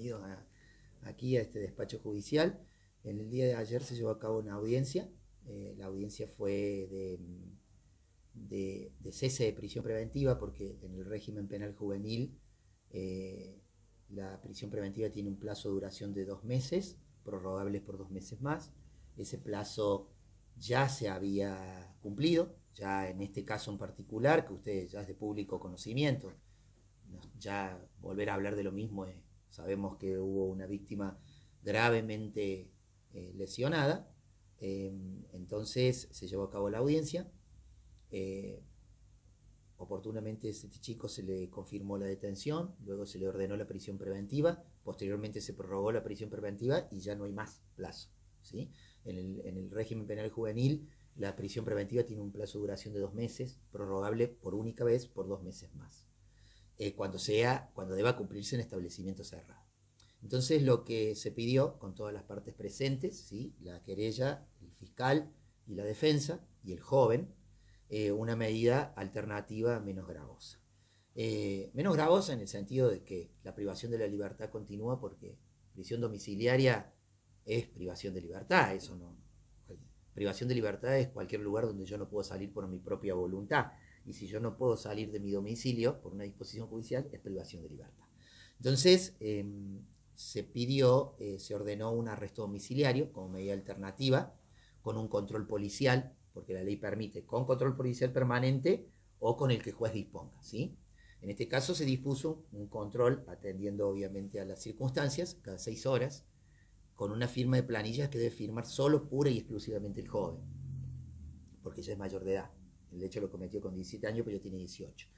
Bienvenidos aquí a este despacho judicial. En el día de ayer se llevó a cabo una audiencia. La audiencia fue de cese de prisión preventiva porque en el régimen penal juvenil la prisión preventiva tiene un plazo de duración de 2 meses, prorrogables por 2 meses más. Ese plazo ya se había cumplido, ya en este caso en particular, que ustedes ya es de público conocimiento. Ya volver a hablar de lo mismo, sabemos que hubo una víctima gravemente lesionada. Entonces se llevó a cabo la audiencia. Oportunamente a este chico se le confirmó la detención, luego se le ordenó la prisión preventiva, posteriormente se prorrogó la prisión preventiva y ya no hay más plazo, ¿sí? En el régimen penal juvenil la prisión preventiva tiene un plazo de duración de 2 meses, prorrogable por única vez por 2 meses más, cuando deba cumplirse en establecimiento cerrado. Entonces lo que se pidió con todas las partes presentes, ¿sí? La querella, el fiscal y la defensa y el joven, una medida alternativa menos gravosa. Menos gravosa en el sentido de que la privación de la libertad continúa, porque prisión domiciliaria es privación de libertad, eso no. Privación de libertad es cualquier lugar donde yo no puedo salir por mi propia voluntad, y si yo no puedo salir de mi domicilio por una disposición judicial es privación de libertad. Entonces se ordenó un arresto domiciliario como medida alternativa con un control policial, porque la ley permite con control policial permanente o con el que el juez disponga, ¿sí? En este caso se dispuso un control atendiendo obviamente a las circunstancias, cada 6 horas, con una firma de planillas que debe firmar solo, pura y exclusivamente el joven, porque ya es mayor de edad. El hecho lo cometió con 17 años, pero ya tiene 18.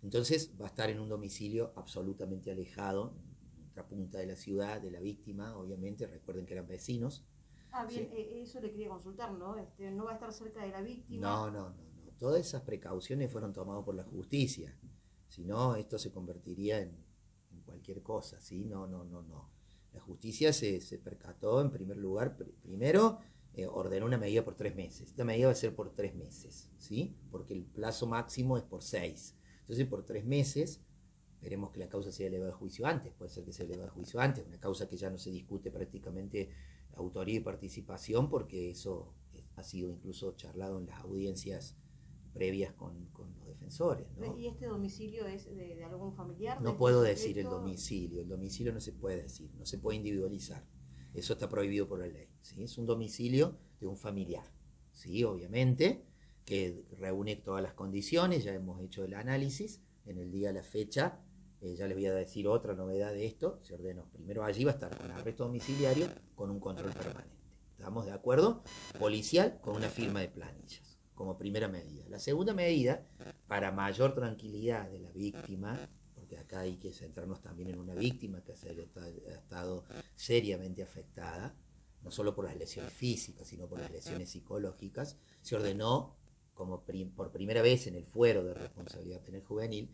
Entonces va a estar en un domicilio absolutamente alejado, en otra punta de la ciudad, de la víctima, obviamente. Recuerden que eran vecinos. Ah, bien, ¿Sí? eso le quería consultar, ¿no? No va a estar cerca de la víctima. No, no, no, no. Todas esas precauciones fueron tomadas por la justicia. Si no, esto se convertiría en cualquier cosa, ¿sí? No, no, no, no. La justicia se percató en primer lugar, primero ordenó una medida por 3 meses. Esta medida va a ser por 3 meses, ¿sí? Porque el plazo máximo es por 6. Entonces, por 3 meses, veremos que la causa sea elevada a juicio antes. Puede ser que sea elevada a juicio antes, una causa que ya no se discute prácticamente autoría y participación, porque eso ha sido incluso charlado en las audiencias previas con los defensores, ¿no? ¿Y este domicilio es de algún familiar, de No este puedo decir sujeto? el domicilio no se puede decir, no se puede individualizar, eso está prohibido por la ley, ¿sí? Es un domicilio de un familiar, ¿sí? Obviamente, que reúne todas las condiciones, ya hemos hecho el análisis, en el día de la fecha, ya les voy a decir otra novedad de esto, se ordenó, primero allí va a estar con arresto domiciliario, con un control permanente, ¿estamos de acuerdo? Policial con una firma de planillas, como primera medida. La segunda medida, para mayor tranquilidad de la víctima, porque acá hay que centrarnos también en una víctima que ha estado seriamente afectada, no solo por las lesiones físicas, sino por las lesiones psicológicas, se ordenó, como por primera vez en el fuero de responsabilidad penal juvenil,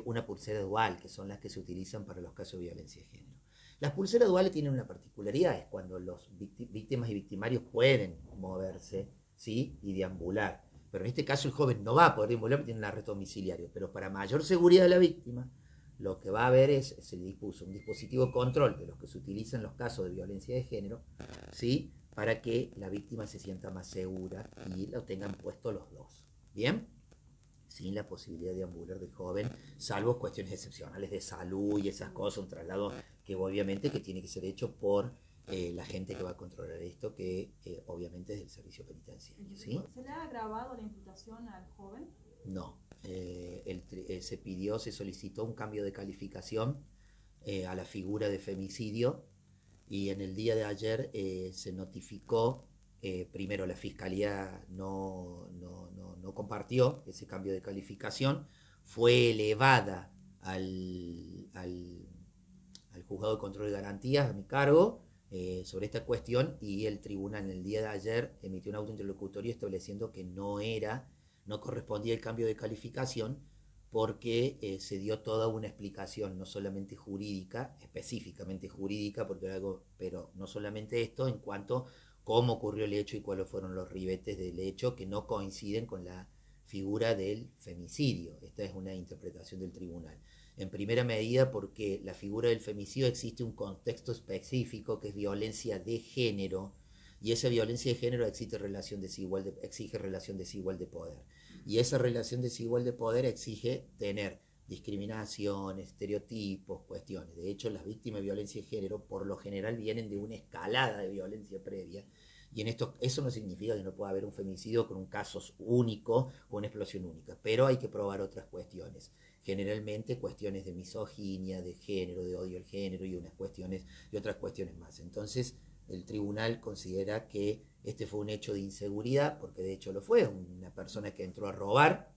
una pulsera dual, que son las que se utilizan para los casos de violencia de género. Las pulseras duales tienen una particularidad, es cuando los víctimas y victimarios pueden moverse, ¿sí? Y deambular. Pero en este caso el joven no va a poder deambular porque tiene un arresto domiciliario. Pero para mayor seguridad de la víctima, lo que va a haber se le dispuso un dispositivo de control de los que se utilizan en los casos de violencia de género, ¿sí? Para que la víctima se sienta más segura y lo tengan puesto los dos. ¿Bien? Sin la posibilidad de deambular del joven, salvo cuestiones excepcionales de salud y esas cosas, un traslado que obviamente que tiene que ser hecho por la gente que va a controlar esto, que obviamente es del servicio penitenciario, ¿sí? ¿Se le ha agravado la imputación al joven? No, se solicitó un cambio de calificación a la figura de femicidio, y en el día de ayer se notificó, primero la fiscalía no compartió ese cambio de calificación, fue elevada al juzgado de control de garantías a mi cargo sobre esta cuestión, y el tribunal en el día de ayer emitió un auto interlocutorio estableciendo que no correspondía el cambio de calificación, porque se dio toda una explicación, no solamente jurídica, específicamente jurídica, porque algo, pero no solamente esto, en cuanto a cómo ocurrió el hecho y cuáles fueron los ribetes del hecho que no coinciden con la figura del femicidio. Esta es una interpretación del tribunal. En primera medida porque la figura del femicidio existe un contexto específico que es violencia de género, y esa violencia de género exige relación desigual de poder. Y esa relación desigual de poder exige tener discriminación, estereotipos, cuestiones. De hecho, las víctimas de violencia de género por lo general vienen de una escalada de violencia previa. Y en esto, eso no significa que no pueda haber un femicidio con un caso único o una explosión única, pero hay que probar otras cuestiones. Generalmente cuestiones de misoginia, de género, de odio al género y otras cuestiones más. Entonces, el tribunal considera que este fue un hecho de inseguridad, porque de hecho lo fue, una persona que entró a robar,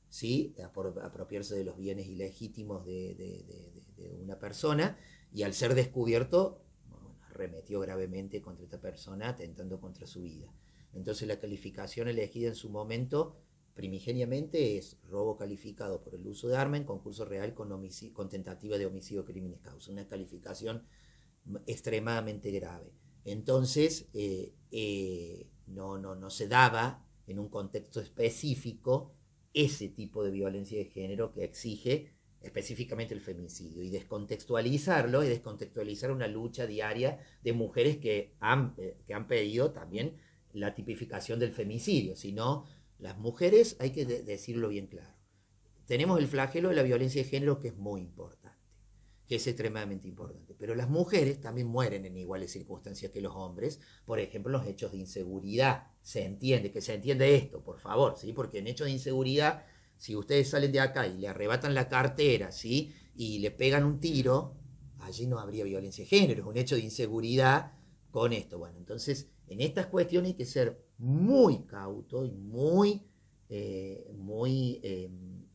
¿sí? Por apropiarse de los bienes ilegítimos de una persona, y al ser descubierto, bueno, arremetió gravemente contra esta persona, atentando contra su vida. Entonces la calificación elegida en su momento, primigeniamente, es robo calificado por el uso de arma en concurso real con tentativa de homicidio crímenes causa, una calificación extremadamente grave. Entonces, no se daba en un contexto específico ese tipo de violencia de género que exige específicamente el femicidio, y descontextualizarlo y descontextualizar una lucha diaria de mujeres que han pedido también la tipificación del femicidio. Sino las mujeres, hay que decirlo bien claro, tenemos el flagelo de la violencia de género, que es muy importante, que es extremadamente importante, pero las mujeres también mueren en iguales circunstancias que los hombres, por ejemplo, los hechos de inseguridad. Se entiende esto, por favor, ¿sí? Porque en hechos de inseguridad, si ustedes salen de acá y le arrebatan la cartera, ¿sí? Y le pegan un tiro, allí no habría violencia de género, es un hecho de inseguridad con esto. Bueno, entonces, en estas cuestiones hay que ser muy cauto y muy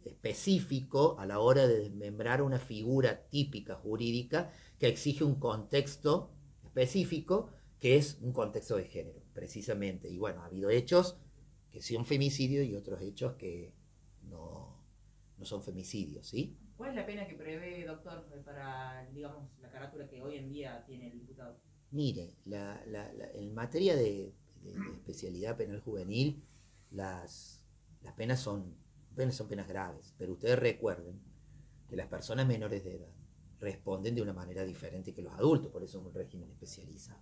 específico a la hora de desmembrar una figura típica jurídica que exige un contexto específico, que es un contexto de género, precisamente. Y bueno, ha habido hechos que son femicidios y otros hechos que no son femicidios, ¿sí? ¿Cuál es la pena que prevé, doctor, para, digamos, la carátula que hoy en día tiene el diputado? Mire, en materia de especialidad penal juvenil, las penas son penas graves, pero ustedes recuerden que las personas menores de edad responden de una manera diferente que los adultos, por eso es un régimen especializado.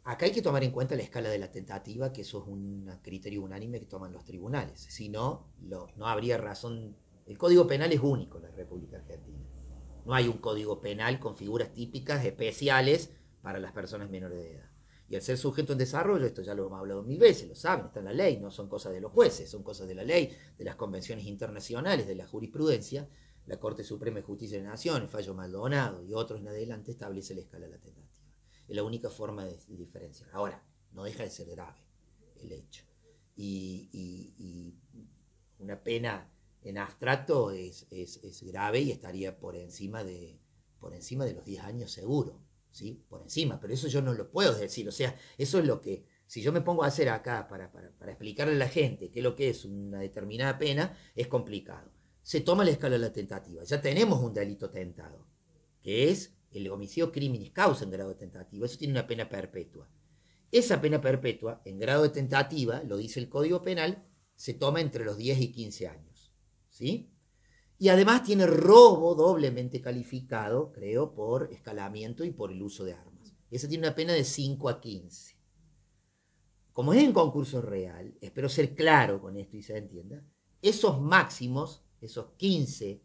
Acá hay que tomar en cuenta la escala de la tentativa, que eso es un criterio unánime que toman los tribunales. Si no, no habría razón. El Código Penal es único en la República Argentina. No hay un código penal con figuras típicas especiales para las personas menores de edad. Y al ser sujeto en desarrollo, esto ya lo hemos hablado 1000 veces, lo saben, está en la ley, no son cosas de los jueces, son cosas de la ley, de las convenciones internacionales, de la jurisprudencia. La Corte Suprema de Justicia de la Nación, el fallo Maldonado y otros en adelante, establece la escala de la tentativa. Es la única forma de diferenciar. Ahora, no deja de ser grave el hecho. Y una pena en abstracto es grave y estaría por encima de los 10 años seguro, ¿sí? Por encima, pero eso yo no lo puedo decir. O sea, eso es lo que, si yo me pongo a hacer acá para explicarle a la gente qué es lo que es una determinada pena, es complicado. Se toma la escala de la tentativa. Ya tenemos un delito tentado, que es el homicidio criminis causa en grado de tentativa. Eso tiene una pena perpetua. Esa pena perpetua, en grado de tentativa, lo dice el Código Penal, se toma entre los 10 y 15 años, ¿sí? Y además tiene robo doblemente calificado, creo, por escalamiento y por el uso de armas. Esa tiene una pena de 5 a 15. Como es en concurso real, espero ser claro con esto y se entienda, esos máximos, esos 15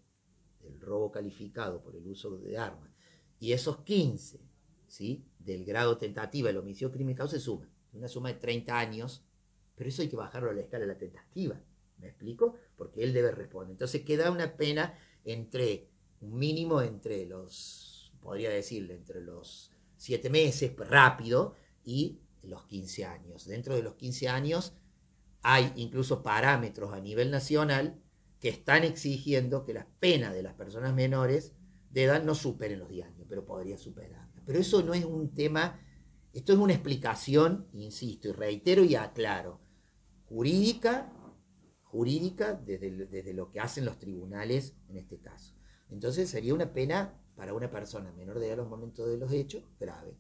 del robo calificado por el uso de armas, y esos 15, ¿sí?, del grado tentativa, el homicidio crimen causa, se suman. Una suma de 30 años, pero eso hay que bajarlo a la escala de la tentativa. ¿Me explico? Porque él debe responder. Entonces queda una pena un mínimo entre los, podría decirle, entre los 7 meses, rápido, y los 15 años. Dentro de los 15 años hay incluso parámetros a nivel nacional que están exigiendo que las penas de las personas menores de edad no superen los 10 años, pero podría superarla. Pero eso no es un tema, esto es una explicación, insisto, y reitero y aclaro, jurídica desde lo que hacen los tribunales en este caso. Entonces sería una pena para una persona menor de edad en los momentos de los hechos grave.